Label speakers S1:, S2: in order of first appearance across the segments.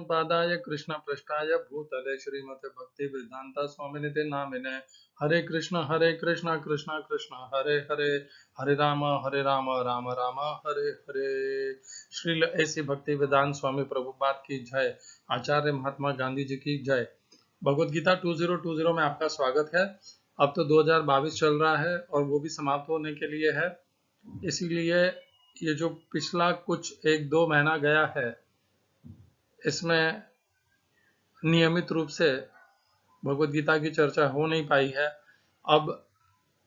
S1: कृष्णपादाय कृष्णपृष्ठाय भूतले श्रीमते भक्ति वेदांता स्वामिनिते नामिने हरे कृष्ण कृष्ण कृष्ण हरे हरे हरे राम राम राम हरे हरे। श्रील ऐसी भक्ति वेदांत स्वामी प्रभुपाद की जय। आचार्य महात्मा गांधी जी की जय। भगवद गीता 2020 में आपका स्वागत है। अब तो 2022 चल रहा है और वो भी समाप्त होने के लिए है, इसीलिए ये जो पिछला कुछ 1-2 महीना गया है इसमें नियमित रूप से भगवद गीता की चर्चा हो नहीं पाई है। अब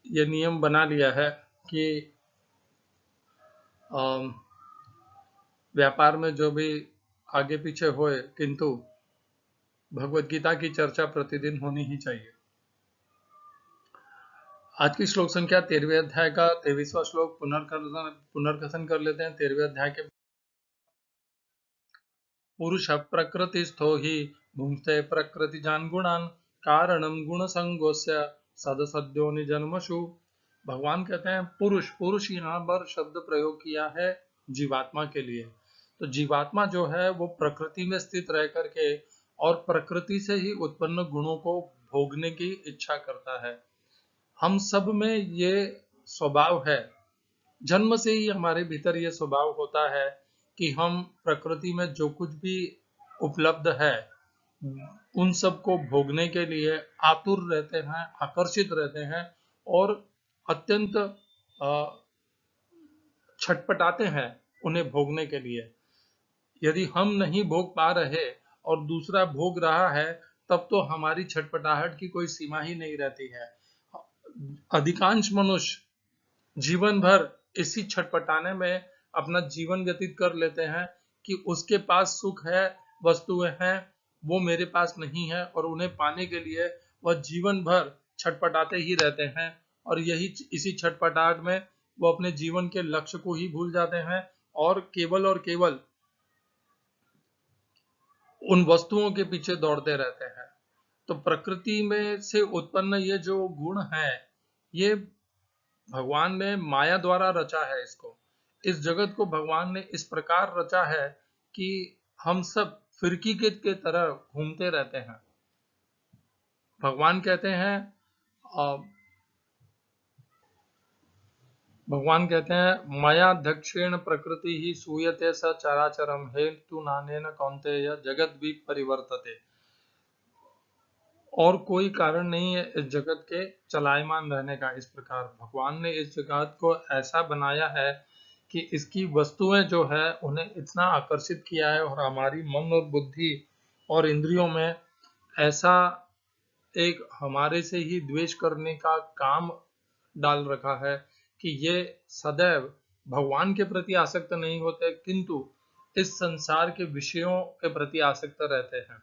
S1: ये नियम बना लिया है कि व्यापार में जो भी आगे पीछे होए, किंतु भगवद गीता की चर्चा प्रतिदिन होनी ही चाहिए। आज की श्लोक संख्या 13वें अध्याय का 23वां श्लोक पुनर्कथन कर लेते हैं। 13वें अध्याय के पुरुष प्रकृतिस्थो ही भुंक्ते प्रकृतिजान गुणान कारणम गुण संगोस्य सदसद्यो निजन्मशु। भगवान कहते हैं पुरुष यहाँ पर शब्द प्रयोग किया है जीवात्मा के लिए। तो जीवात्मा जो है वो प्रकृति में स्थित रह करके और प्रकृति से ही उत्पन्न गुणों को भोगने की इच्छा करता है। हम सब में ये स्वभाव है, जन्म से ही हमारे भीतर ये स्वभाव होता है कि हम प्रकृति में जो कुछ भी उपलब्ध है उन सब को भोगने के लिए आतुर रहते हैं, आकर्षित रहते हैं और अत्यंत छटपटाते हैं उन्हें भोगने के लिए। यदि हम नहीं भोग पा रहे और दूसरा भोग रहा है तब तो हमारी छटपटाहट की कोई सीमा ही नहीं रहती है। अधिकांश मनुष्य जीवन भर इसी छटपटाने में अपना जीवन व्यतीत कर लेते हैं कि उसके पास सुख है, वस्तुएं हैं, वो मेरे पास नहीं है और उन्हें पाने के लिए वह जीवन भर छटपटाते ही रहते हैं और इसी छटपटाहट में वो अपने जीवन के लक्ष्य को ही भूल जाते हैं और केवल उन वस्तुओं के पीछे दौड़ते रहते हैं। तो प्रकृति में से उत्पन्न ये जो गुण है ये भगवान ने माया द्वारा रचा है। इस जगत को भगवान ने इस प्रकार रचा है कि हम सब फिरकी के तरह घूमते रहते हैं। भगवान कहते हैं मया दक्षिण प्रकृति ही सूयते स चराचरम हेतु नानेन कौन्तेय जगत भी परिवर्तते। और कोई कारण नहीं है इस जगत के चलायमान रहने का। इस प्रकार भगवान ने इस जगत को ऐसा बनाया है कि इसकी वस्तुएं जो है उन्हें इतना आकर्षित किया है और हमारी मन और बुद्धि और इंद्रियों में ऐसा एक हमारे से ही द्वेष करने का काम डाल रखा है कि ये सदैव भगवान के प्रति आसक्त नहीं होते किंतु इस संसार के विषयों के प्रति आसक्त रहते हैं।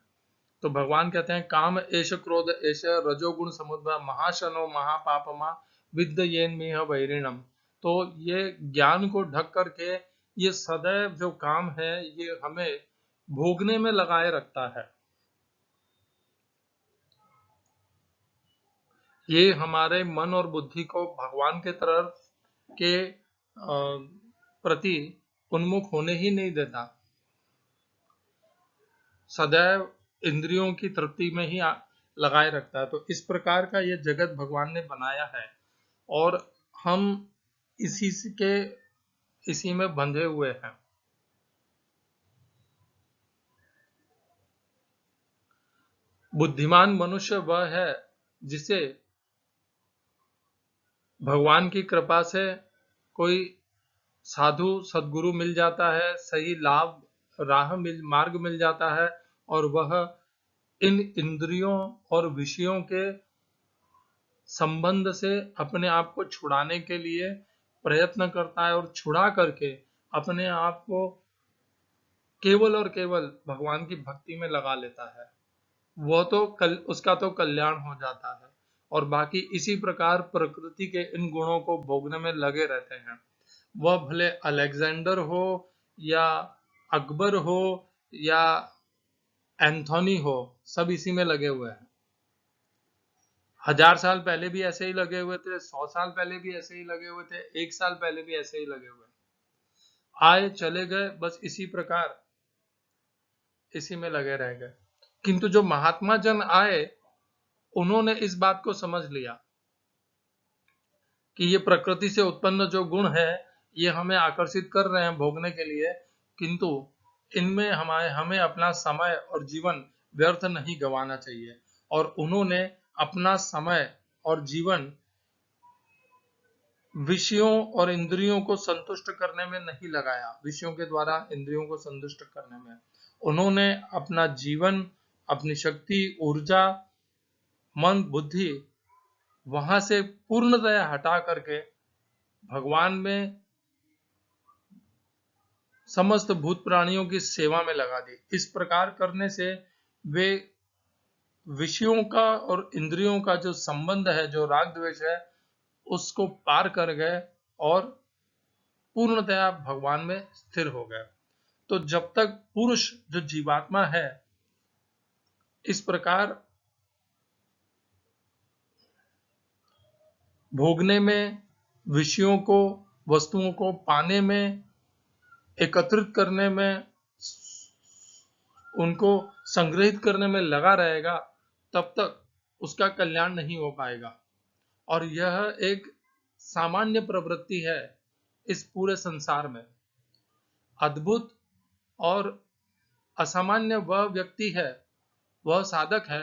S1: तो भगवान कहते हैं काम एष क्रोध एष रजोगुण समुद्र महाशनो महापापमा विद्येन मेह वैरिणम। तो ये ज्ञान को ढक करके ये सदैव जो काम है ये हमें भोगने में लगाए रखता है। ये हमारे मन और बुद्धि को भगवान के तरफ के प्रति उन्मुख होने ही नहीं देता, सदैव इंद्रियों की तृप्ति में ही लगाए रखता है। तो इस प्रकार का ये जगत भगवान ने बनाया है और हम इसी में बंधे हुए हैं। बुद्धिमान मनुष्य वह है जिसे भगवान की कृपा से कोई साधु सद्गुरु मिल जाता है, सही मार्ग मिल जाता है और वह इन इंद्रियों और विषयों के संबंध से अपने आप को छुड़ाने के लिए प्रयत्न करता है और छुड़ा करके अपने आप को केवल और केवल भगवान की भक्ति में लगा लेता है। वो तो उसका तो कल्याण हो जाता है और बाकी इसी प्रकार प्रकृति के इन गुणों को भोगने में लगे रहते हैं। वह भले अलेक्जेंडर हो या अकबर हो या एंथोनी हो, सब इसी में लगे हुए हैं। 1000 साल पहले भी ऐसे ही लगे हुए थे, 100 साल पहले भी ऐसे ही लगे हुए थे, 1 साल पहले भी ऐसे ही लगे हुए, आए चले गए, बस इसी प्रकार इसी में लगे रह गए। किंतु जो महात्मा जन आए, उन्होंने इस बात को समझ लिया कि ये प्रकृति से उत्पन्न जो गुण है, ये हमें आकर्षित कर रहे हैं भोगने के लिए, किंतु इनमें हमें अपना समय और जीवन व्यर्थ नहीं गंवाना चाहिए। और उन्होंने अपना समय और जीवन विषयों और इंद्रियों को संतुष्ट करने में नहीं लगाया, विषयों के द्वारा इंद्रियों को संतुष्ट करने में। उन्होंने अपना जीवन, अपनी शक्ति, ऊर्जा, मन, बुद्धि वहां से पूर्णतया हटा करके भगवान में समस्त भूत प्राणियों की सेवा में लगा दी। इस प्रकार करने से वे विषयों का और इंद्रियों का जो संबंध है, जो राग द्वेष है, उसको पार कर गए और पूर्णतया भगवान में स्थिर हो गए। तो जब तक पुरुष जो जीवात्मा है इस प्रकार भोगने में, विषयों को, वस्तुओं को पाने में, एकत्रित करने में, उनको संग्रहित करने में लगा रहेगा, तब तक उसका कल्याण नहीं हो पाएगा। और यह एक सामान्य प्रवृत्ति है इस पूरे संसार में। अद्भुत और असामान्य वह व्यक्ति है, वह साधक है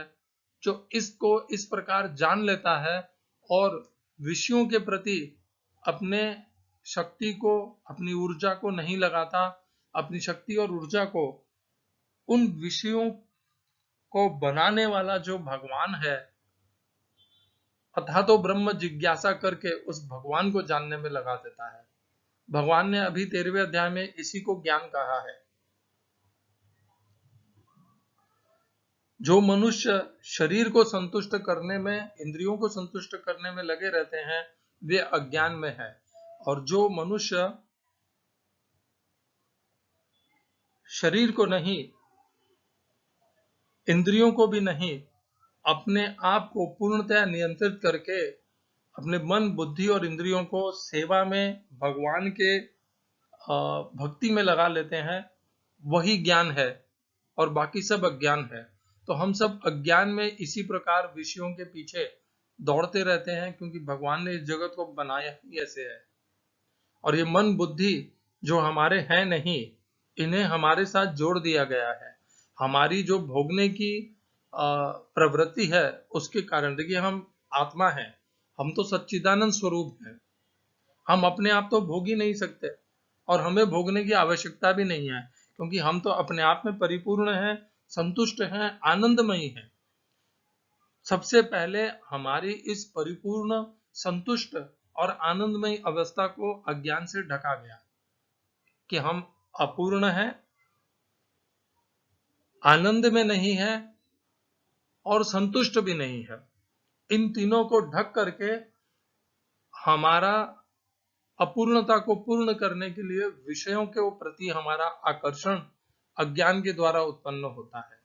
S1: जो इसको इस प्रकार जान लेता है और विषयों के प्रति अपने शक्ति को, अपनी ऊर्जा को नहीं लगाता, अपनी शक्ति और ऊर्जा को उन विषयों को बनाने वाला जो भगवान है, अथा तो ब्रह्म जिज्ञासा करके उस भगवान को जानने में लगा देता है। भगवान ने अभी 13वें अध्याय में इसी को ज्ञान कहा है। जो मनुष्य शरीर को संतुष्ट करने में, इंद्रियों को संतुष्ट करने में लगे रहते हैं, वे अज्ञान में है। और जो मनुष्य शरीर को नहीं, इंद्रियों को भी नहीं, अपने आप को पूर्णतया नियंत्रित करके अपने मन, बुद्धि और इंद्रियों को सेवा में, भगवान के भक्ति में लगा लेते हैं, वही ज्ञान है और बाकी सब अज्ञान है। तो हम सब अज्ञान में इसी प्रकार विषयों के पीछे दौड़ते रहते हैं, क्योंकि भगवान ने इस जगत को बनाया ही ऐसे है। और ये मन, बुद्धि जो हमारे हैं नहीं, इन्हें हमारे साथ जोड़ दिया गया है। हमारी जो भोगने की प्रवृत्ति है उसके कारण। देखिए, हम आत्मा हैं, हम तो सच्चिदानंद स्वरूप हैं, हम अपने आप तो भोग ही नहीं सकते और हमें भोगने की आवश्यकता भी नहीं है, क्योंकि हम तो अपने आप में परिपूर्ण हैं, संतुष्ट हैं, आनंदमयी हैं। सबसे पहले हमारी इस परिपूर्ण, संतुष्ट और आनंदमयी अवस्था को अज्ञान से ढका गया कि हम अपूर्ण हैं, आनंद में नहीं है और संतुष्ट भी नहीं है। इन तीनों को ढक करके हमारा अपूर्णता को पूर्ण करने के लिए विषयों के प्रति हमारा आकर्षण अज्ञान के द्वारा उत्पन्न होता है।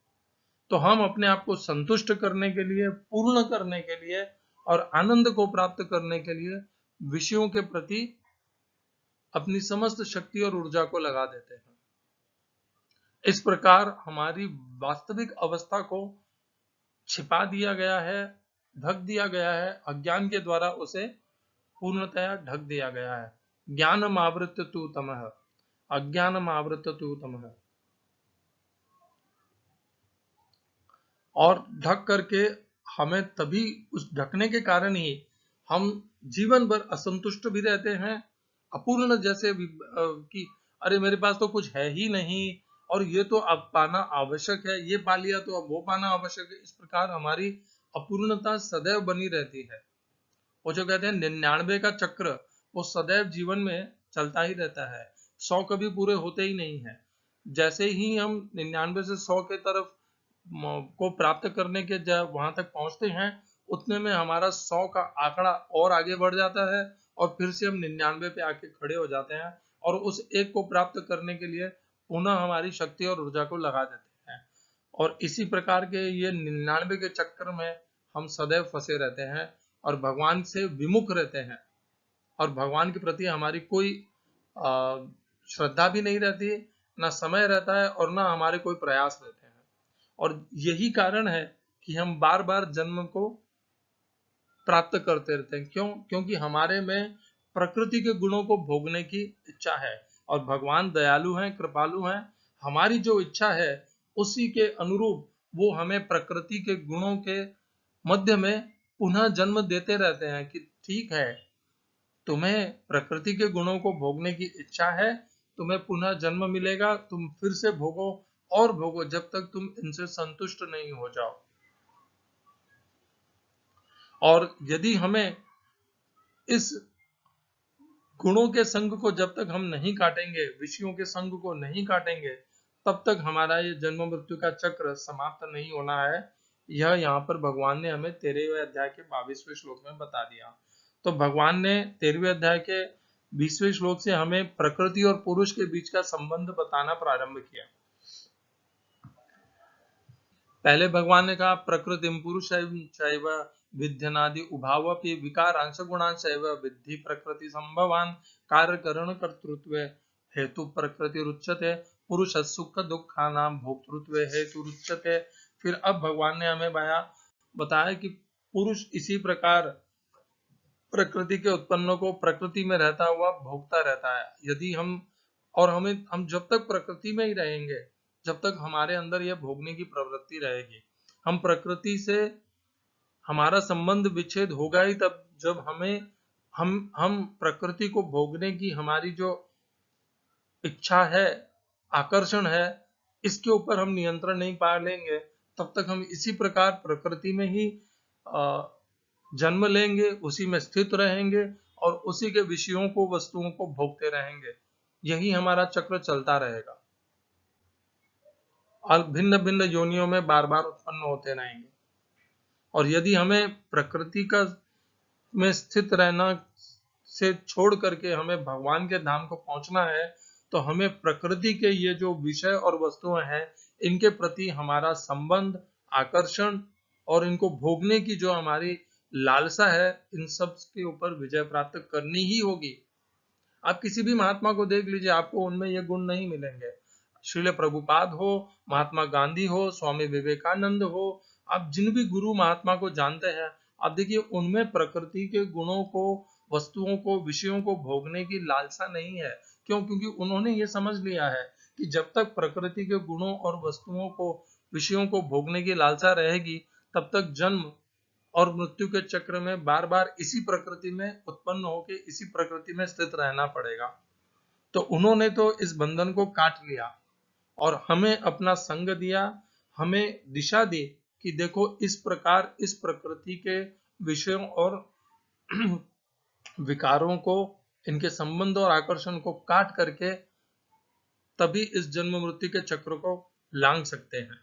S1: तो हम अपने आप को संतुष्ट करने के लिए, पूर्ण करने के लिए और आनंद को प्राप्त करने के लिए विषयों के प्रति अपनी समस्त शक्ति और ऊर्जा को लगा देते हैं। इस प्रकार हमारी वास्तविक अवस्था को छिपा दिया गया है, ढक दिया गया है, अज्ञान के द्वारा उसे पूर्णतया ढक दिया गया है। ज्ञानम आवृत्य तु तमः, अज्ञानम आवृत्य तु तमः। और ढक करके हमें तभी, उस ढकने के कारण ही हम जीवन भर असंतुष्ट भी रहते हैं, अपूर्ण जैसे कि अरे मेरे पास तो कुछ है ही नहीं और ये तो अब पाना आवश्यक है, ये पा लिया तो अब वो पाना आवश्यक है। इस प्रकार हमारी अपूर्णता सदैव बनी रहती है। वो जो कहते हैं 99 का चक्र, वो सदैव जीवन में चलता ही रहता है, 100 कभी पूरे होते ही नहीं है। जैसे ही हम 99 से 100 के तरफ को प्राप्त करने के जब वहां तक पहुंचते हैं, उतने में हमारा 100 का आंकड़ा और आगे बढ़ जाता है और फिर से हम 99 पे आके खड़े हो जाते हैं और उस एक को प्राप्त करने के लिए पुनः हमारी शक्ति और ऊर्जा को लगा देते हैं। और इसी प्रकार के ये 99 के चक्कर में हम सदैव फंसे रहते हैं और भगवान से विमुख रहते हैं और भगवान के प्रति हमारी कोई श्रद्धा भी नहीं रहती ना समय रहता है और ना हमारे कोई प्रयास रहते हैं। और यही कारण है कि हम बार बार जन्म को प्राप्त करते रहते हैं। क्यों? क्योंकि हमारे में प्रकृति के गुणों को भोगने की इच्छा है, और भगवान दयालु हैं, कृपालु हैं। हमारी जो इच्छा है उसी के अनुरूप वो हमें प्रकृति के गुणों के मध्य में पुनः जन्म देते रहते हैं कि ठीक है, तुम्हें प्रकृति के गुणों को भोगने की इच्छा है, तुम्हें पुनः जन्म मिलेगा, तुम फिर से भोगो और भोगो जब तक तुम इनसे संतुष्ट नहीं हो जाओ। और यदि हमें इस गुणों के संग को जब तक हम नहीं काटेंगे, विषयों के संग को नहीं काटेंगे, तब तक हमारा ये जन्म मृत्यु का चक्र समाप्त नहीं होना है। यह यहाँ पर भगवान ने हमें 13वें अध्याय के 22वें श्लोक में बता दिया। तो भगवान ने 13वें अध्याय के 20वें श्लोक से हमें प्रकृति और पुरुष के बीच का संबंध बताना प्रारंभ किया। पहले भगवान ने कहा प्रकृतिम पुरुषैव विध्यनादि उभावपि विकारांश गुणांशैव विद्धि प्रकृति संभवान कार्य करण कर्तृत्व हेतु प्रकृति रुच्यते पुरुष सुख दुखानाम भोक्तृत्व हेतु रुच्यते। फिर अब भगवान ने हमें बताया कि पुरुष इसी प्रकार प्रकृति के उत्पन्नों को प्रकृति में रहता हुआ भोगता रहता है। यदि हम जब तक प्रकृति में ही रहेंगे, जब तक हमारे अंदर यह भोगने की प्रवृत्ति रहेगी, हम प्रकृति से हमारा संबंध विच्छेद होगा ही तब जब हम प्रकृति को भोगने की हमारी जो इच्छा है, आकर्षण है, इसके ऊपर हम नियंत्रण नहीं पा लेंगे, तब तक हम इसी प्रकार प्रकृति में ही जन्म लेंगे, उसी में स्थित रहेंगे और उसी के विषयों को, वस्तुओं को भोगते रहेंगे। यही हमारा चक्र चलता रहेगा और भिन्न भिन्न योनियों में बार बार उत्पन्न होते रहेंगे। और यदि हमें प्रकृति का में स्थित रहना से छोड़ करके हमें भगवान के धाम को पहुंचना है, तो हमें प्रकृति के ये जो विषय और वस्तुएं हैं, इनके प्रति हमारा संबंध, आकर्षण और इनको भोगने की जो हमारी लालसा है, इन सब के ऊपर विजय प्राप्त करनी ही होगी। आप किसी भी महात्मा को देख लीजिए, आपको उनमें ये गुण नहीं मिलेंगे। श्रील प्रभुपाद हो, महात्मा गांधी हो, स्वामी विवेकानंद हो, आप जिन भी गुरु महात्मा को जानते हैं, आप देखिए उनमें प्रकृति के गुणों को, वस्तुओं को, विषयों को भोगने की लालसा नहीं है। क्यों? क्योंकि उन्होंने ये समझ लिया है कि जब तक प्रकृति के गुणों और वस्तुओं को, विषयों को भोगने की लालसा रहेगी, तब तक जन्म और मृत्यु के चक्र में बार बार इसी प्रकृति में उत्पन्न होकर इसी प्रकृति में स्थित रहना पड़ेगा। तो उन्होंने तो इस बंधन को काट लिया और हमें अपना संग दिया, हमें दिशा दी कि देखो इस प्रकार इस प्रकृति के विषयों और विकारों को, इनके संबंध और आकर्षण को काट करके तभी इस जन्म मृत्यु के चक्र को लांघ सकते हैं।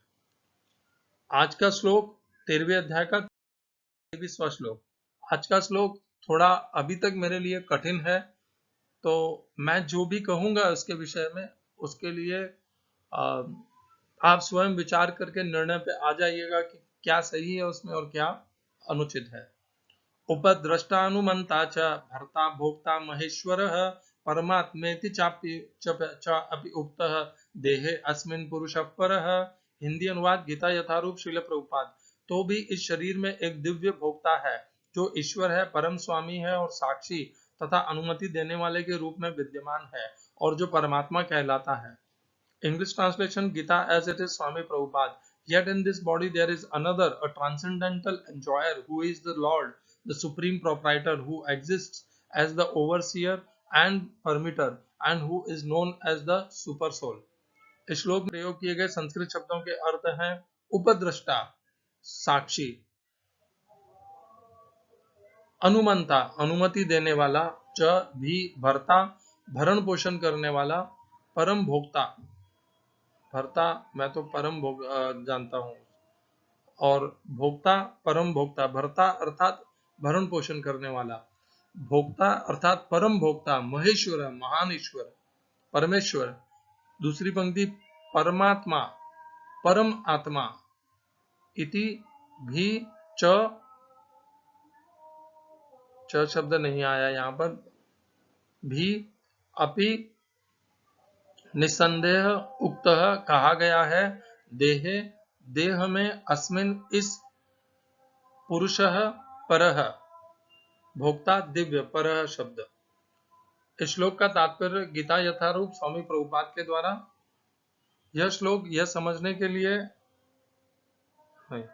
S1: आज का श्लोक 13वें अध्याय का 23वां श्लोक। आज का श्लोक थोड़ा अभी तक मेरे लिए कठिन है, तो मैं जो भी कहूंगा उसके विषय में, उसके लिए आप स्वयं विचार करके निर्णय पे आ जाइएगा कि क्या सही है उसमें और क्या अनुचित है। उपद्रष्टानुमंता च भर्ता भोक्ता महेश्वरः परमात्मेति चापि उक्तः देहे अस्मिन् पुरुषः परः। हिंदी अनुवाद गीता यथारूप श्रील प्रभुपाद। तो भी इस शरीर में एक दिव्य भोक्ता है जो ईश्वर है, परम स्वामी है और साक्षी तथा अनुमति देने वाले के रूप में विद्यमान है और जो परमात्मा कहलाता है। English translation Gita as it is Swami Prabhupada. Yet in this body there is another, a transcendental enjoyer who is the Lord, the supreme proprietor who exists as the overseer and permitter and who is known as the super soul. इस श्लोक में प्रयोग किए गए संस्कृत शब्दों के अर्थ हैं उपद्रष्टा साक्षी, अनुमंता अनुमति देने वाला, च भी भर्ता भरण पोषण करने वाला, परम भोक्ता भर्ता मैं तो परम भोग जानता हूँ, और भोक्ता परम भोक्ता, भर्ता अर्थात भरण पोषण करने वाला, भोक्ता अर्थात परम भोक्ता, महेश्वर महान ईश्वर, परमेश्वर। दूसरी पंक्ति परमात्मा परम आत्मा, इति भी च शब्द नहीं आया यहाँ पर, भी अपि निस्संदेह उक्तः कहा गया है, देहे देह में अस्मिन इस पुरुषः परः भोक्ता दिव्य परः शब्द। इस श्लोक का तात्पर्य गीता यथारूप स्वामी प्रभुपाद के द्वारा। यह श्लोक यह समझने के लिए है,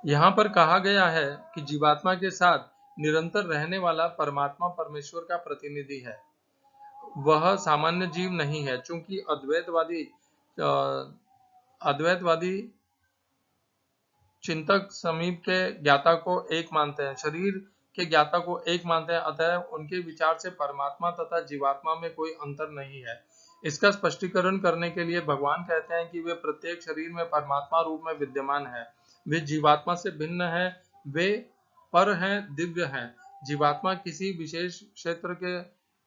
S1: यहाँ पर कहा गया है कि जीवात्मा के साथ निरंतर रहने वाला परमात्मा परमेश्वर का प्रतिनिधि है। वह सामान्य जीव नहीं है, चूंकि अद्वैतवादी चिंतक समीप के ज्ञाता को एक मानते हैं, शरीर के ज्ञाता को एक मानते हैं, अतः उनके विचार से परमात्मा तथा जीवात्मा में कोई अंतर नहीं है। इसका स्पष्टीकरण करने के लिए भगवान कहते हैं कि वे प्रत्येक शरीर में परमात्मा रूप में विद्यमान है। वे जीवात्मा से भिन्न है, वे पर हैं, दिव्य हैं। जीवात्मा किसी विशेष क्षेत्र के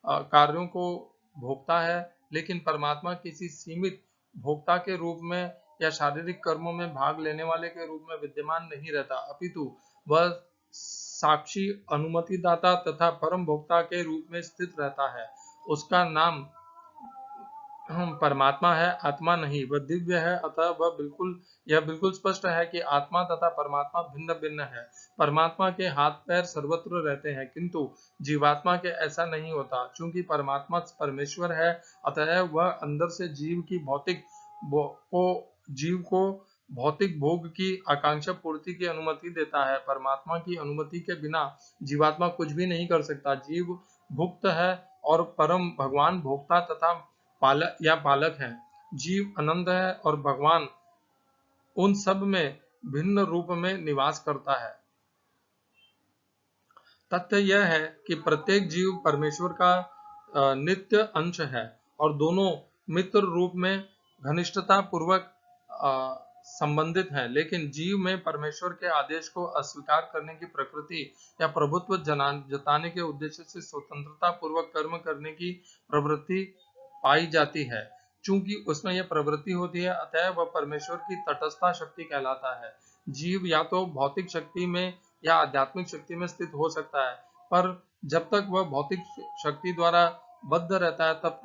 S1: कार्यों को भोगता है, लेकिन परमात्मा किसी सीमित भोक्ता के रूप में या शारीरिक कर्मों में भाग लेने वाले के रूप में विद्यमान नहीं रहता, अपितु वह साक्षी, अनुमतिदाता तथा परम भोक्ता के रूप में स्थित रहता है। उसका नाम परमात्मा है, आत्मा नहीं। वह दिव्य है, अतः यह बिल्कुल स्पष्ट है कि आत्मा तथा परमात्मा भिन्न भिन्न है। परमात्मा के हाथ पैर सर्वत्र रहते हैं, किंतु जीवात्मा के ऐसा नहीं होता। चूंकि परमात्मा परमेश्वर है, अतः वह अंदर से जीव को भौतिक भोग की आकांक्षा पूर्ति की अनुमति देता है। परमात्मा की अनुमति के बिना जीवात्मा कुछ भी नहीं कर सकता। जीव भुक्त है और परम भगवान भोक्ता तथा पालक है। जीव अनंत है और भगवान उन सब में भिन्न रूप में निवास करता है। तथ्य यह है कि प्रत्येक जीव परमेश्वर का नित्य अंश है और दोनों मित्र रूप में घनिष्ठता पूर्वक संबंधित है, लेकिन जीव में परमेश्वर के आदेश को अस्वीकार करने की प्रकृति या प्रभुत्व जताने के उद्देश्य से स्वतंत्रता पूर्वक कर्म करने की प्रवृत्ति पाई जाती है। चूंकि उसमें यह प्रवृत्ति होती है, अतः वह परमेश्वर की तटस्था शक्ति कहलाता है। जीव या तो भौतिक शक्ति में या आध्यात्मिक शक्ति में स्थित हो सकता है, पर जब तक वह भौतिक शक्ति द्वारा बद्ध रहता है, तब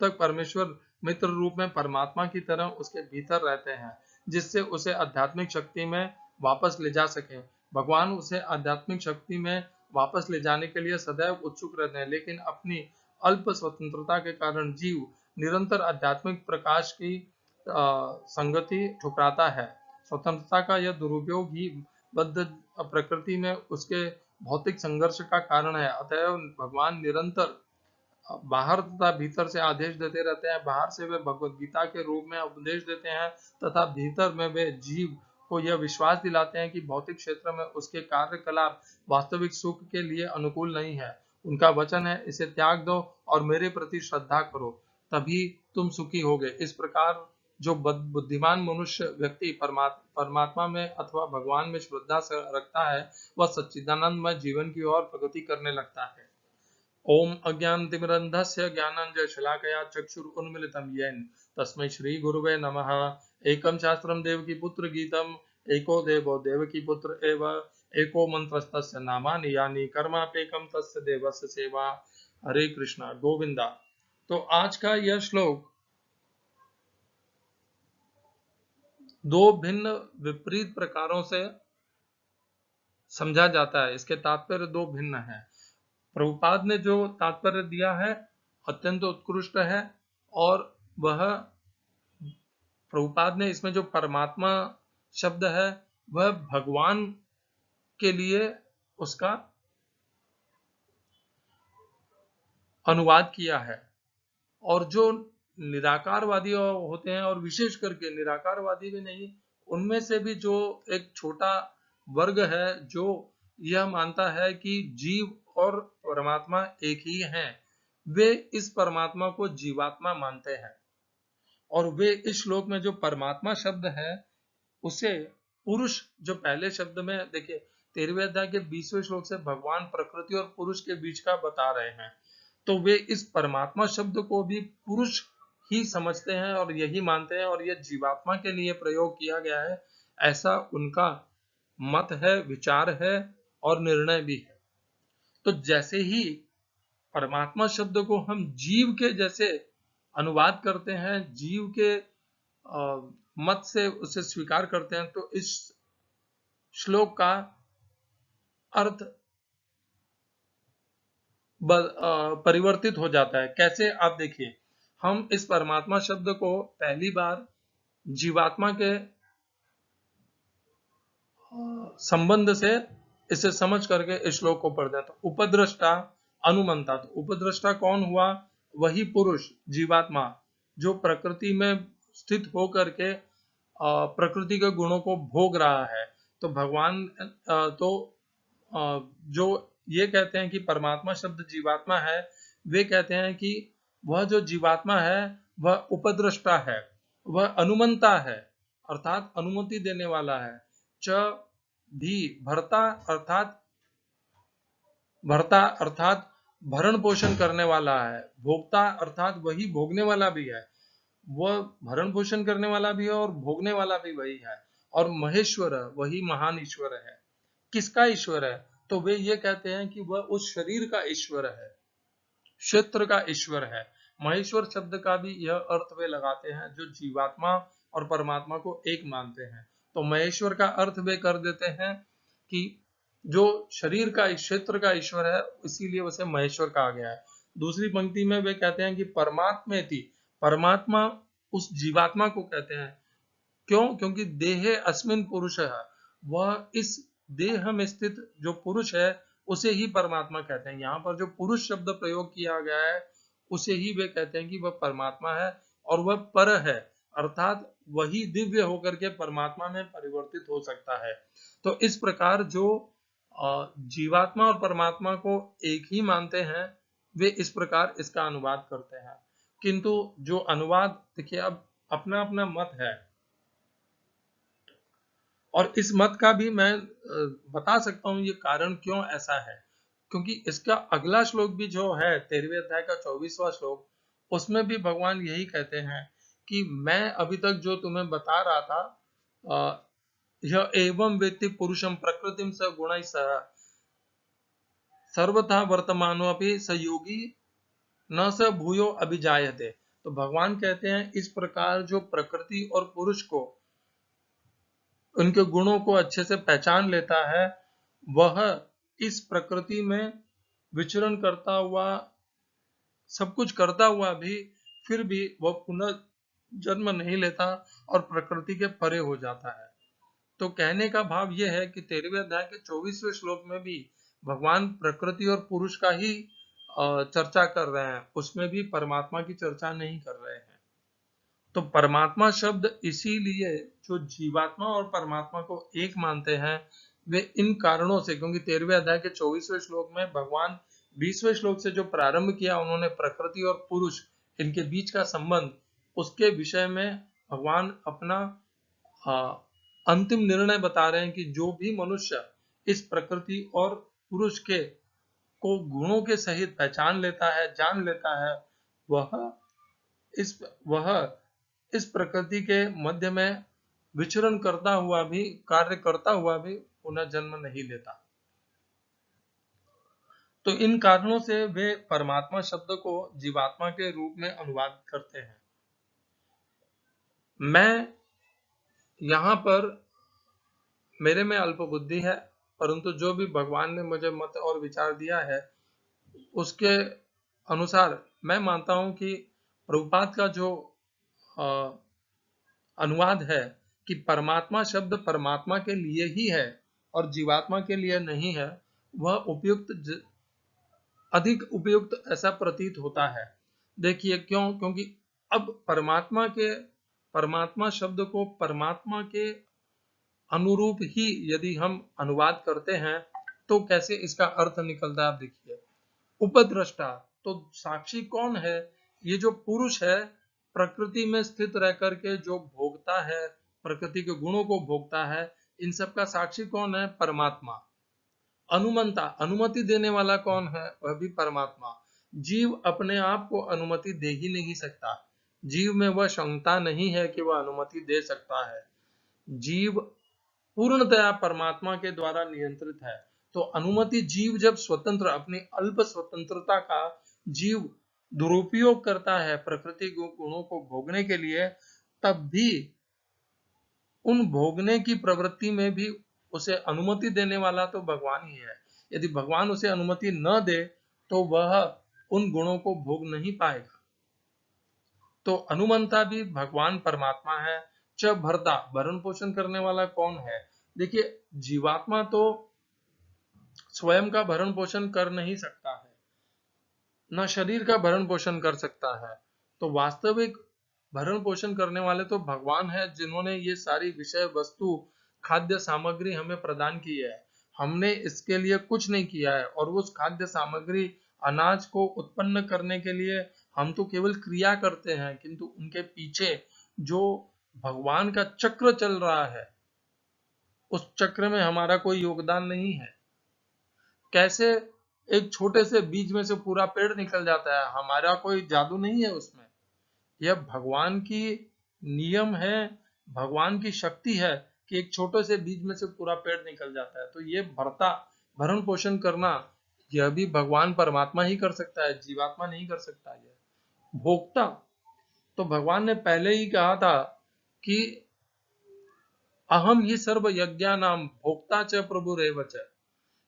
S1: तक परमेश्वर मित्र रूप में परमात्मा की तरह उसके भीतर रहते हैं, जिससे उसे आध्यात्मिक शक्ति में वापस ले जा सके। भगवान उसे आध्यात्मिक शक्ति में वापस ले जाने के लिए सदैव उत्सुक रहते हैं, लेकिन अपनी अल्प स्वतंत्रता के कारण जीव निरंतर आध्यात्मिक प्रकाश की संगति ठुकराता है। स्वतंत्रता का यह दुरुपयोग ही बद्ध प्रकृति में उसके भौतिक संघर्ष का कारण है। अतः भगवान निरंतर बाहर तथा भीतर से आदेश देते रहते हैं। बाहर से वे भगवत गीता के रूप में उपदेश देते हैं तथा भीतर में वे जीव को यह विश्वास दिलाते हैं कि भौतिक क्षेत्र में उसके कार्यकलाप वास्तविक सुख के लिए अनुकूल नहीं है। उनका वचन है, इसे त्याग दो और मेरे प्रति श्रद्धा करो, तभी तुम सुखी होगे। इस प्रकार जो बुद्धिमान मनुष्य व्यक्ति परमात्मा में अथवा भगवान में श्रद्धा रखता है, वह सच्चिदानंदमय जीवन की ओर प्रगति करने लगता है। ओम अज्ञानतिमिरन्धस्य ज्ञानाञ्जनशलाकया चक्षुरुन्मीलितं येन तस्मै श्रीगुरुवे नमः। एकं शास्त्रं देवकीपुत्र गीतम्, एको देवो देवकीपुत्र एव, एको मन्त्रस्तस्य नामानि यानि, कर्माप्येकं तस्य देवस्य सेवा। हरे कृष्णा गोविंदा। तो आज का यह श्लोक दो भिन्न विपरीत प्रकारों से समझा जाता है। इसके तात्पर्य दो भिन्न हैं। प्रभुपाद ने जो तात्पर्य दिया है अत्यंत उत्कृष्ट है, और वह प्रभुपाद ने इसमें जो परमात्मा शब्द है वह भगवान के लिए उसका अनुवाद किया है। और जो निराकारवादी होते हैं, और विशेष करके निराकारवादी भी नहीं, उनमें से भी जो एक छोटा वर्ग है जो यह मानता है कि जीव और परमात्मा एक ही हैं, वे इस परमात्मा को जीवात्मा मानते हैं। और वे इस श्लोक में जो परमात्मा शब्द है उसे पुरुष, जो पहले शब्द में देखिए 13वें अध्याय के 20वें श्लोक से भगवान प्रकृति और पुरुष के बीच का बता रहे हैं, तो वे इस परमात्मा शब्द को भी पुरुष ही समझते हैं और यही मानते हैं, और यह जीवात्मा के लिए प्रयोग किया गया है, ऐसा उनका मत है, विचार है और निर्णय भी है। तो जैसे ही परमात्मा शब्द को हम जीव के जैसे अनुवाद करते हैं, जीव के मत से उसे स्वीकार करते हैं, तो इस श्लोक का अर्थ परिवर्तित हो जाता है। कैसे, आप देखिए, हम इस परमात्मा शब्द को पहली बार जीवात्मा के संबंध से इसे समझ करके इस श्लोक को पढ़ते हैं। तो उपद्रष्टा अनुमंता, तो उपद्रष्टा कौन हुआ? वही पुरुष जीवात्मा जो प्रकृति में स्थित होकर के प्रकृति के गुणों को भोग रहा है। तो भगवान जो ये कहते हैं कि परमात्मा शब्द जीवात्मा है, वे कहते हैं कि वह जो जीवात्मा है वह उपद्रष्टा है, वह अनुमंता है अर्थात अनुमति देने वाला है। च भी भरता अर्थात भरण पोषण करने वाला है। भोक्ता अर्थात वही भोगने वाला भी है, वह भरण पोषण करने वाला भी है और भोगने वाला भी वही है। और महेश्वर वही महान ईश्वर है। किसका ईश्वर है? तो वे ये कहते हैं कि वह उस शरीर का ईश्वर है, क्षेत्र का ईश्वर है। महेश्वर शब्द का भी यह अर्थ वे लगाते हैं जो जीवात्मा और परमात्मा को एक मानते हैं। तो महेश्वर का अर्थ वे कर देते हैं कि जो शरीर का क्षेत्र का ईश्वर है, इसीलिए उसे महेश्वर कहा गया है। दूसरी पंक्ति में वे कहते हैं कि परमात्मेति, परमात्मा उस जीवात्मा को कहते हैं। क्यों? क्योंकि देहे अस्मिन पुरुष है, वह इस देह में स्थित जो पुरुष है उसे ही परमात्मा कहते हैं। यहाँ पर जो पुरुष शब्द प्रयोग किया गया है उसे ही वे कहते हैं कि वह परमात्मा है और वह पर है, अर्थात वही दिव्य होकर के परमात्मा में परिवर्तित हो सकता है। तो इस प्रकार जो जीवात्मा और परमात्मा को एक ही मानते हैं, वे इस प्रकार इसका अनुवाद करते हैं। किंतु जो अनुवाद, देखिए, अब अपना अपना मत है और इस मत का भी मैं बता सकता हूं ये कारण क्यों ऐसा है। क्योंकि इसका अगला श्लोक भी जो है 13वें अध्याय का 24वां श्लोक, उसमें भी भगवान यही कहते हैं कि मैं अभी तक जो तुम्हें बता रहा था, यह एवं वेत्ति पुरुषम प्रकृतिम स गुणैः सह सर्वथा वर्तमानो अपि स योगी न स भूयो अभिजायते। तो भगवान कहते हैं इस प्रकार जो प्रकृति और पुरुष को, उनके गुणों को अच्छे से पहचान लेता है, वह इस प्रकृति में विचरण करता हुआ, सब कुछ करता हुआ भी, फिर भी वह पुनः जन्म नहीं लेता और प्रकृति के परे हो जाता है। तो कहने का भाव यह है कि 13वें अध्याय के 24वें श्लोक में भी भगवान प्रकृति और पुरुष का ही चर्चा कर रहे हैं, उसमें भी परमात्मा की चर्चा नहीं कर रहे हैं। तो परमात्मा शब्द इसीलिए जो जीवात्मा और परमात्मा को एक मानते हैं, वे इन कारणों से, क्योंकि 13वें अध्याय के 24वें श्लोक में भगवान 20वें श्लोक से जो प्रारंभ किया, उन्होंने प्रकृति और पुरुष इनके बीच का संबंध, उसके विषय में भगवान अपना अंतिम निर्णय बता रहे हैं कि जो भी मनुष्य इस प्रकृति और पुरुष के को गुणों के सहित पहचान लेता है, जान लेता है, वह इस प्रकृति के मध्य में विचरण करता हुआ भी, कार्य करता हुआ भी पुनः जन्म नहीं लेता। तो इन कारणों से वे परमात्मा शब्द को जीवात्मा के रूप में अनुवाद करते हैं। मैं यहाँ पर, मेरे में अल्प बुद्धि है, परंतु जो भी भगवान ने मुझे मत और विचार दिया है उसके अनुसार मैं मानता हूं कि प्रभुपाद का जो अनुवाद है कि परमात्मा शब्द परमात्मा के लिए ही है और जीवात्मा के लिए नहीं है, वह अधिक उपयुक्त ऐसा प्रतीत होता है। देखिए क्यों? क्योंकि अब परमात्मा शब्द को परमात्मा के अनुरूप ही यदि हम अनुवाद करते हैं तो कैसे इसका अर्थ निकलता है। आप देखिए, उपद्रष्टा, तो साक्षी कौन है? ये जो पुरुष है, प्रकृति में स्थित रह करके जो भोगता है, प्रकृति के गुणों को भोगता है, इन सब का साक्षी कौन है? परमात्मा। अनुमंता, अनुमति देने वाला कौन है? वह भी परमात्मा। जीव अपने आप को अनुमति दे ही नहीं सकता, जीव में वह क्षमता नहीं है कि वह अनुमति दे सकता है। जीव पूर्णतया परमात्मा के द्वारा नियंत्रित है। तो अनुमति जीव जब स्वतंत्र अपनी अल्प स्वतंत्रता का जीव दुरुपयोग करता है प्रकृति गुणों को भोगने के लिए, तब भी उन भोगने की प्रवृत्ति में भी उसे अनुमति देने वाला तो भगवान ही है। यदि भगवान उसे अनुमति न दे तो वह उन गुणों को भोग नहीं पाएगा। तो अनुमंता भी भगवान परमात्मा है। च भरता, भरण पोषण करने वाला कौन है? देखिए, जीवात्मा तो स्वयं का भरण पोषण कर नहीं सकता है, न शरीर का भरण पोषण कर सकता है। तो वास्तविक भरण पोषण करने वाले तो भगवान है, जिन्होंने ये सारी विषय वस्तु खाद्य सामग्री हमें प्रदान की है। हमने इसके लिए कुछ नहीं किया है, और उस खाद्य सामग्री अनाज को उत्पन्न करने के लिए हम तो केवल क्रिया करते हैं, किंतु उनके पीछे जो भगवान का चक्र चल रहा है, उस चक्र में हमारा कोई योगदान नहीं है। कैसे एक छोटे से बीज में से पूरा पेड़ निकल जाता है, हमारा कोई जादू नहीं है उसमें। यह भगवान की नियम है, भगवान की शक्ति है कि एक छोटे से बीज में से पूरा पेड़ निकल जाता है। तो ये भरण पोषण करना, यह भी भगवान परमात्मा ही कर सकता है, जीवात्मा नहीं कर सकता। यह भोक्ता, तो भगवान ने पहले ही कहा था कि अहम ही सर्व यज्ञानाम भोक्ता च प्रभुरेव च,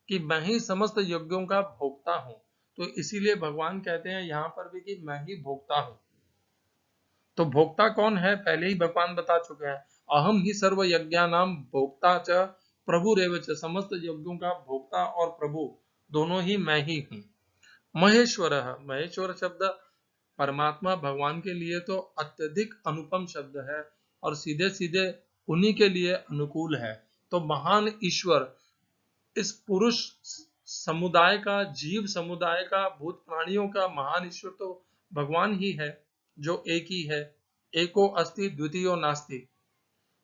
S1: कि मैं ही समस्त यज्ञों का भोक्ता हूं। तो इसीलिए भगवान कहते हैं यहाँ पर भी कि मैं ही भोक्ता हूं। तो भोक्ता कौन है, पहले ही भगवान बता चुके हैं। अहम ही सर्व यज्ञानाम भोक्ता च प्रभुरेव च, समस्त यज्ञों का भोक्ता और प्रभु दोनों ही मैं ही हूं। महेश्वर, महेश्वर शब्द परमात्मा भगवान के लिए तो अत्यधिक अनुपम शब्द है, और सीधे सीधे उन्हीं के लिए अनुकूल है। तो महान ईश्वर, इस पुरुष समुदाय का, जीव समुदाय का, भूत प्राणियों का महान ईश्वर तो भगवान ही है, जो एक ही है। एको अस्ति द्वितीयो नास्ति।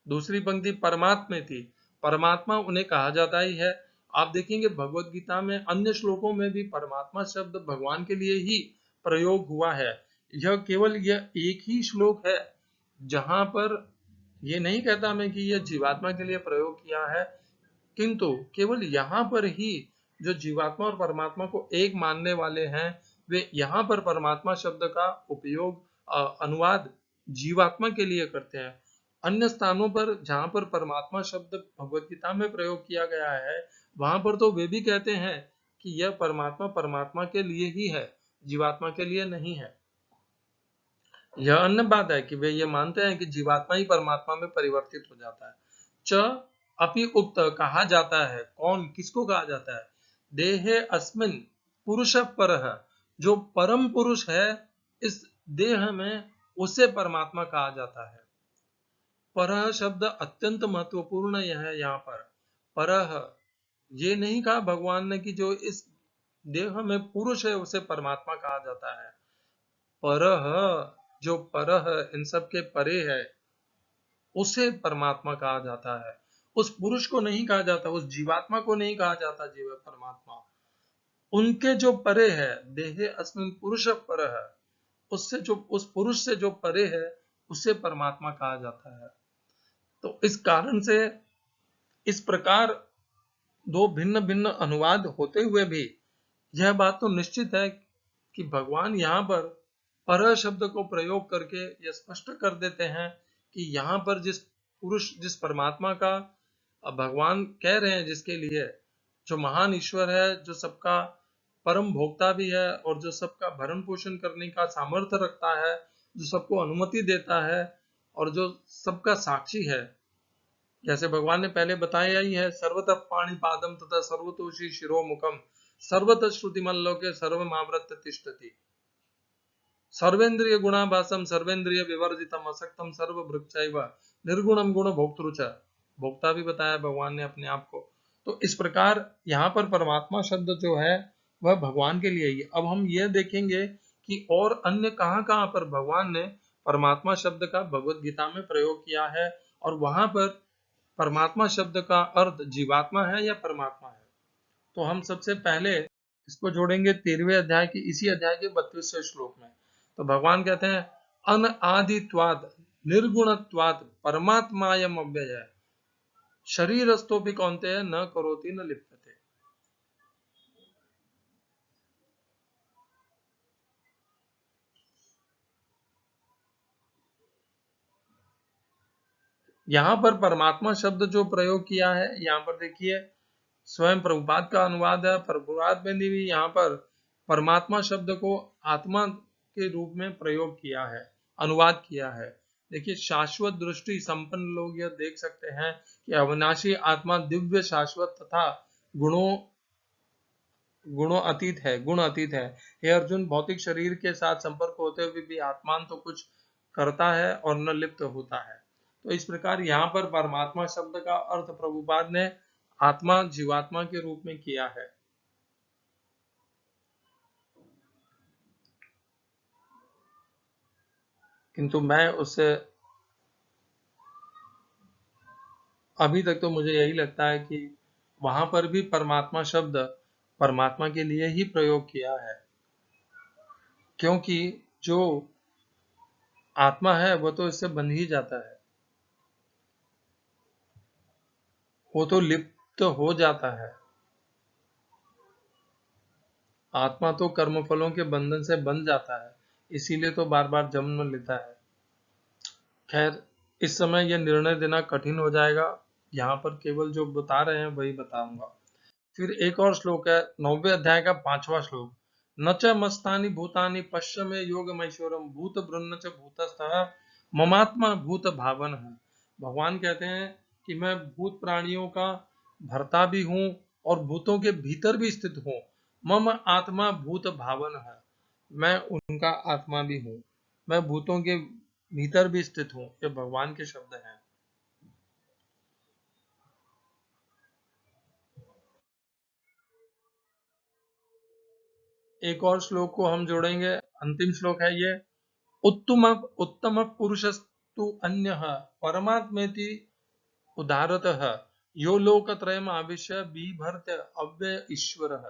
S1: दूसरी पंक्ति परमात्मा थी, परमात्मा उन्हें कहा जाता ही है। आप देखेंगे भगवत गीता में अन्य श्लोकों में भी परमात्मा शब्द भगवान के लिए ही प्रयोग हुआ है। यह केवल यह एक ही श्लोक है जहां पर ये नहीं कहता मैं कि यह जीवात्मा के लिए प्रयोग किया है, किंतु केवल यहाँ पर ही जो जीवात्मा और परमात्मा को एक मानने वाले हैं, वे यहाँ पर परमात्मा शब्द का उपयोग, अनुवाद जीवात्मा के लिए करते हैं। अन्य स्थानों पर जहां पर परमात्मा शब्द भगवत गीता में प्रयोग किया गया है, वहां पर तो वे भी कहते हैं कि यह परमात्मा परमात्मा के लिए ही है, जीवात्मा के लिए नहीं है। यह अन्य बात है कि वे ये मानते हैं कि जीवात्मा ही परमात्मा में परिवर्तित हो जाता है। च अपि उक्त, कहा जाता है, कौन, किसको कहा जाता है? देहे अस्मिन पुरुष परः, जो परम पुरुष है इस देह में, उसे परमात्मा कहा जाता है। परः शब्द अत्यंत महत्वपूर्ण यह है। यहाँ पर परः ये नहीं कहा भगवान ने कि जो इस देह में पुरुष है उसे परमात्मा कहा जाता है। परः, जो परः इन सब के परे है, उसे परमात्मा कहा जाता है। उस पुरुष को नहीं कहा जाता, उस जीवात्मा को नहीं कहा जाता जीव परमात्मा। उनके जो परे है, देहे अस्मिन पुरुष परः, उससे जो, उस पुरुष से जो परे है, उसे परमात्मा कहा जाता है। तो इस कारण से इस प्रकार दो भिन्न भिन्न अनुवाद होते हुए भी यह बात तो निश्चित है कि भगवान यहाँ पर पर शब्द को प्रयोग करके यह स्पष्ट कर देते हैं कि यहाँ पर जिस पुरुष, जिस परमात्मा का भगवान कह रहे हैं, जिसके लिए, जो महान ईश्वर है, जो सबका परम भोक्ता भी है और जो सबका भरण पोषण करने का सामर्थ्य रखता है, जो सबको अनुमति देता है और जो सबका साक्षी है। जैसे भगवान ने पहले बताया ही है, सर्वतः पाणिपादम तथा सर्वतोषी शिरोमुखम सर्वतः श्रुतिमल्लोके सर्वमावृत्य तिष्ठति, सर्वेन्द्रिय गुणाभासम सर्वेन्द्रिय विवर्जितम असक्तम सर्वभृक्षैव निर्गुणम गुण भोक्तृच। भोक्ता भी बताया भगवान ने अपने आप को। तो इस प्रकार यहाँ पर परमात्मा शब्द जो है वह भगवान के लिए ही। अब हम यह देखेंगे कि और अन्य कहाँ कहाँ पर भगवान ने परमात्मा शब्द का भगवत गीता में प्रयोग किया है, और वहां पर परमात्मा शब्द का अर्थ जीवात्मा है या परमात्मा है। तो हम सबसे पहले इसको जोड़ेंगे 13वें अध्याय की, इसी अध्याय के 32वें श्लोक में। तो भगवान कहते हैं अनआदित्वात् निर्गुणत्वात् परमात्मायम अव्यय शरीरस्थोपि कौन्तेय न करोति न लिप्यते। यहाँ पर परमात्मा शब्द जो प्रयोग किया है, यहाँ पर देखिए स्वयं प्रभुपाद का अनुवाद है, प्रभुपाद ने भी यहाँ पर परमात्मा शब्द को आत्मा के रूप में प्रयोग किया है, अनुवाद किया है। देखिए शाश्वत दृष्टि संपन्न लोग यह देख सकते हैं कि अविनाशी आत्मा दिव्य शाश्वत तथा गुणों अतीत है, गुण अतीत है। हे अर्जुन, भौतिक शरीर के साथ संपर्क होते हुए भी आत्मान तो कुछ करता है और न लिप्त होता है। तो इस प्रकार यहाँ पर परमात्मा शब्द का अर्थ प्रभुपाद ने आत्मा जीवात्मा के रूप में किया है। किंतु मैं उससे अभी तक तो मुझे यही लगता है कि वहां पर भी परमात्मा शब्द परमात्मा के लिए ही प्रयोग किया है, क्योंकि जो आत्मा है वह तो इससे बंध ही जाता है, वो तो लिप्त हो जाता है। आत्मा तो कर्मफलों के बंधन से बंध जाता है, इसीलिए तो बार बार जन्म लेता है। खैर, इस समय यह निर्णय देना कठिन हो जाएगा, यहाँ पर केवल जो बता रहे हैं वही बताऊंगा। फिर एक और श्लोक है 9वें अध्याय का 5वां श्लोक। न च मस्तानि भूतानि पश्य मे योगमैश्वरम भूत ब्रह्म च भूतस्थः ममात्मा भूत भावन है। भगवान कहते हैं कि मैं भूत प्राणियों का भरता भी हूँ और भूतों के भीतर भी स्थित हूँ। मम आत्मा भूत भावन है, मैं उनका आत्मा भी हूँ, मैं भूतों के भीतर भी स्थित हूँ। ये भगवान के शब्द हैं। एक और श्लोक को हम जोड़ेंगे, अंतिम श्लोक है ये। उत्तम पुरुषस्तु अन्यः परमात्मेति उदारतः यो लोकत्रयम् आविश्य बिभर्त्य अव्यय ईश्वरः।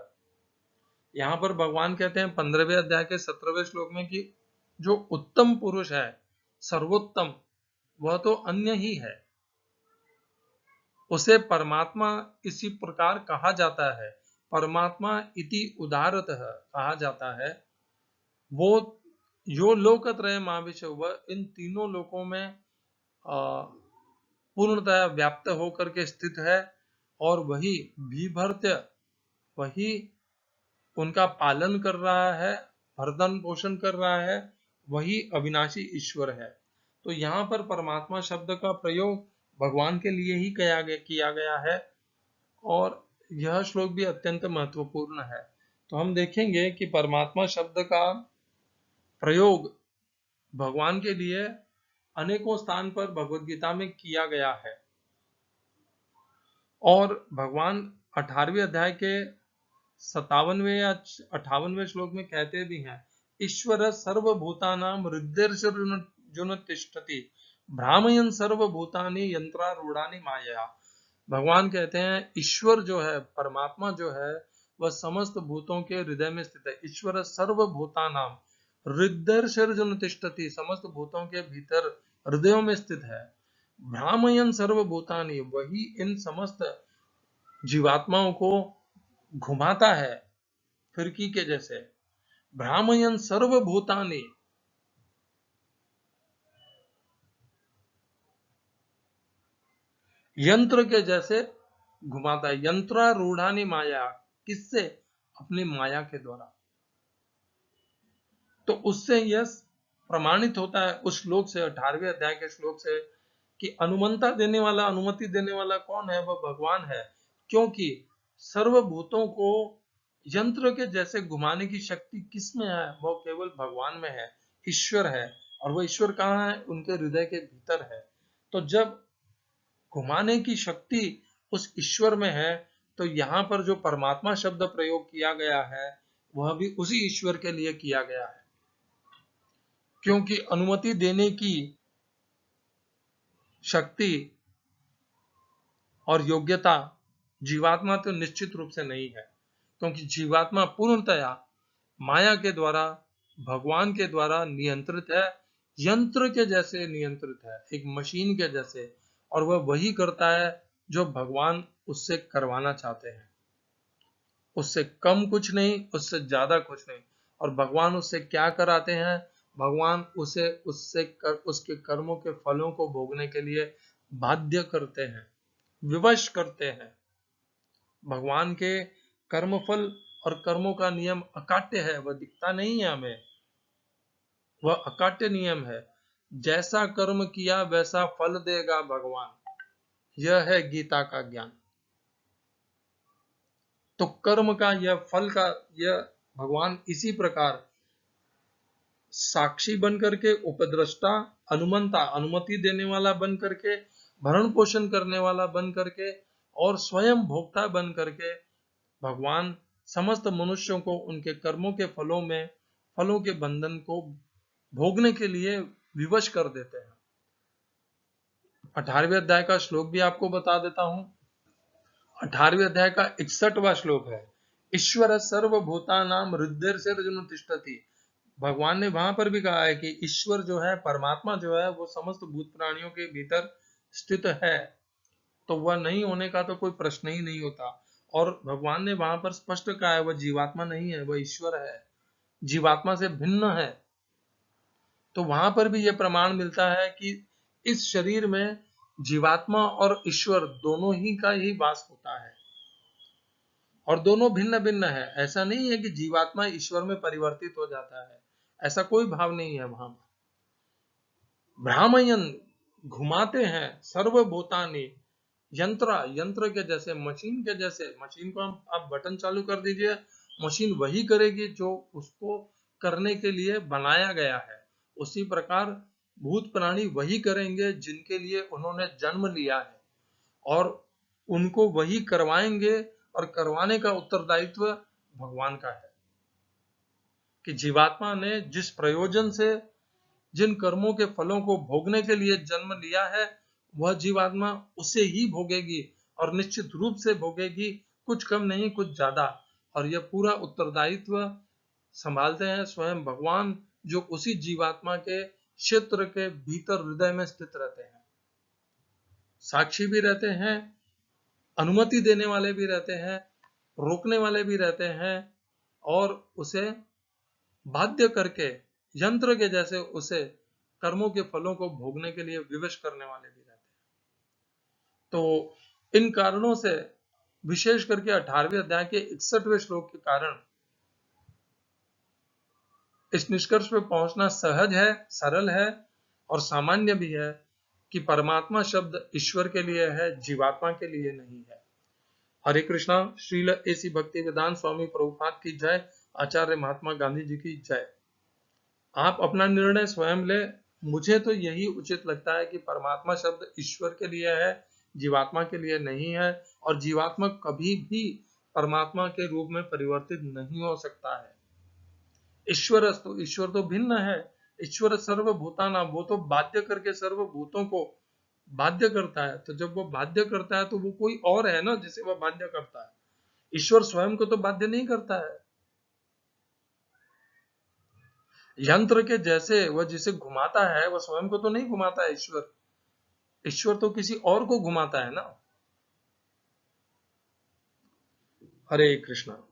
S1: यहाँ पर भगवान कहते हैं 15वें अध्याय के 17वें श्लोक में कि जो उत्तम पुरुष है, सर्वोत्तम, वह तो अन्य ही है, उसे परमात्मा इसी प्रकार कहा जाता है। परमात्मा इति उदारतः कहा जाता है। वो यो लोकत्रय माविश, वह इन तीनों लोकों में पूर्णतः व्याप्त होकर के स्थित है, और वही भीभर्त्य, वही उनका पालन कर रहा है, भरण पोषण कर रहा है, वही अविनाशी ईश्वर है। तो यहाँ पर परमात्मा शब्द का प्रयोग भगवान के लिए ही किया गया है, और यह श्लोक भी अत्यंत महत्वपूर्ण है। तो हम देखेंगे कि परमात्मा शब्द का प्रयोग भगवान के लिए अनेकों स्थान पर भगवत गीता में किया गया है, और भगवान 18वें अध्याय के 57वें या 58वें श्लोक में कहते भी हैं, ईश्वर सर्वभूतानां हृदयर्जुन तिष्ठति भ्रामयन् सर्वभूतानि यंत्रारूढ़ानि माया। भगवान कहते हैं ईश्वर जो है, परमात्मा जो है, वह समस्त भूतों के हृदय में स्थित है। ईश्वर सर्वभूतानां हृदयर्जुन तिष्ठति, समस्त भूतों के भीतर हृदयों में स्थित है। भ्रामयन् सर्वभूतानि, वही इन समस्त जीवात्माओं को घुमाता है फिरकी के जैसे। भ्रामयन् सर्वभूतानि, यंत्र के जैसे घुमाता है। यंत्रारूढ़ानि माया, किससे? अपनी माया के द्वारा। तो उससे यह प्रमाणित होता है उस श्लोक से, 18वें अध्याय के श्लोक से, कि अनुमंता देने वाला, अनुमति देने वाला कौन है? वह भगवान है, क्योंकि सर्वभूतों को यंत्र के जैसे घुमाने की शक्ति किसमें है? वो केवल भगवान में है, ईश्वर है। और वो ईश्वर कहाँ है? उनके हृदय के भीतर है। तो जब घुमाने की शक्ति उस ईश्वर में है, तो यहाँ पर जो परमात्मा शब्द प्रयोग किया गया है, वह भी उसी ईश्वर के लिए किया गया है, क्योंकि अनुमति देने की शक्ति और योग्यता जीवात्मा तो निश्चित रूप से नहीं है, क्योंकि जीवात्मा पूर्णतया माया के द्वारा, भगवान के द्वारा नियंत्रित है, यंत्र के जैसे नियंत्रित है, एक मशीन के जैसे। और वह वही करता है जो भगवान उससे करवाना चाहते हैं, उससे कम कुछ नहीं, उससे ज्यादा कुछ नहीं। और भगवान उससे क्या कराते हैं? भगवान उसके कर्मों के फलों को भोगने के लिए बाध्य करते हैं, विवश करते हैं। भगवान के कर्मफल और कर्मों का नियम अकाट्य है, वह दिखता नहीं है हमें, वह अकाट्य नियम है। जैसा कर्म किया वैसा फल देगा भगवान, यह है गीता का ज्ञान। तो कर्म का यह फल का यह भगवान इसी प्रकार साक्षी बन करके, उपद्रष्टा, अनुमंता, अनुमति देने वाला बन करके, भरण पोषण करने वाला बन करके और स्वयं भोक्ता बन करके भगवान समस्त मनुष्यों को उनके कर्मों के फलों के बंधन को भोगने के लिए विवश कर देते हैं। 18वें अध्याय का श्लोक भी आपको बता देता हूं। 18वें अध्याय का 61वां श्लोक है, ईश्वर सर्वभूतानां हृदयर्षिर्जुन तिष्ठति। भगवान ने वहां पर भी कहा है कि ईश्वर जो है, परमात्मा जो है, वो समस्त भूत प्राणियों के भीतर स्थित है, तो वह नहीं होने का तो कोई प्रश्न ही नहीं होता। और भगवान ने वहां पर स्पष्ट कहा है, वह जीवात्मा नहीं है, वह ईश्वर है, जीवात्मा से भिन्न है। तो वहां पर भी यह प्रमाण मिलता है कि इस शरीर में जीवात्मा और ईश्वर दोनों ही का ही वास होता है, और दोनों भिन्न भिन्न है। ऐसा नहीं है कि जीवात्मा ईश्वर में परिवर्तित हो जाता है, ऐसा कोई भाव नहीं है वहां। भ्रामयन, घुमाते हैं, सर्वभूतानि, यंत्र के जैसे, मशीन के जैसे। मशीन को आप बटन चालू कर दीजिए, मशीन वही करेगी जो उसको करने के लिए बनाया गया है। उसी प्रकार भूत प्राणी वही करेंगे जिनके लिए उन्होंने जन्म लिया है, और उनको वही करवाएंगे, और करवाने का उत्तरदायित्व भगवान का है। कि जीवात्मा ने जिस प्रयोजन से जिन कर्मों के फलों को भोगने के लिए जन्म लिया है, वह जीवात्मा उसे ही भोगेगी, और निश्चित रूप से भोगेगी, कुछ कम नहीं कुछ ज्यादा। और यह पूरा उत्तरदायित्व संभालते हैं स्वयं भगवान, जो उसी जीवात्मा के क्षेत्र के भीतर हृदय में स्थित रहते हैं, साक्षी भी रहते हैं, अनुमति देने वाले भी रहते हैं, रोकने वाले भी रहते हैं, और उसे बाध्य करके यंत्र के जैसे उसे कर्मों के फलों को भोगने के लिए विवश करने वाले भी रहते हैं। तो इन कारणों से विशेष करके 18वें अध्याय के 61वें श्लोक के कारण इस निष्कर्ष पे पहुंचना सहज है, सरल है और सामान्य भी है कि परमात्मा शब्द ईश्वर के लिए है, जीवात्मा के लिए नहीं है। हरे कृष्णा। श्रील एसी भक्ति वेदांत स्वामी प्रभुपाद की जय। आचार्य महात्मा गांधी जी की जय। आप अपना निर्णय स्वयं ले। मुझे तो यही उचित लगता है कि परमात्मा शब्द ईश्वर के लिए है, जीवात्मा के लिए नहीं है, और जीवात्मा कभी भी परमात्मा के रूप में परिवर्तित नहीं हो सकता है। ईश्वर तो भिन्न है। ईश्वर सर्वभूतानां, वो तो बाध्य करके सर्वभूतों को बाध्य करता है। तो जब वो बाध्य करता है तो वो कोई और है ना जिसे वह बाध्य करता है। ईश्वर स्वयं को तो बाध्य नहीं करता है। यंत्र के जैसे वह जिसे घुमाता है, वह स्वयं को तो नहीं घुमाता है। ईश्वर तो किसी और को घुमाता है ना। हरे कृष्णा।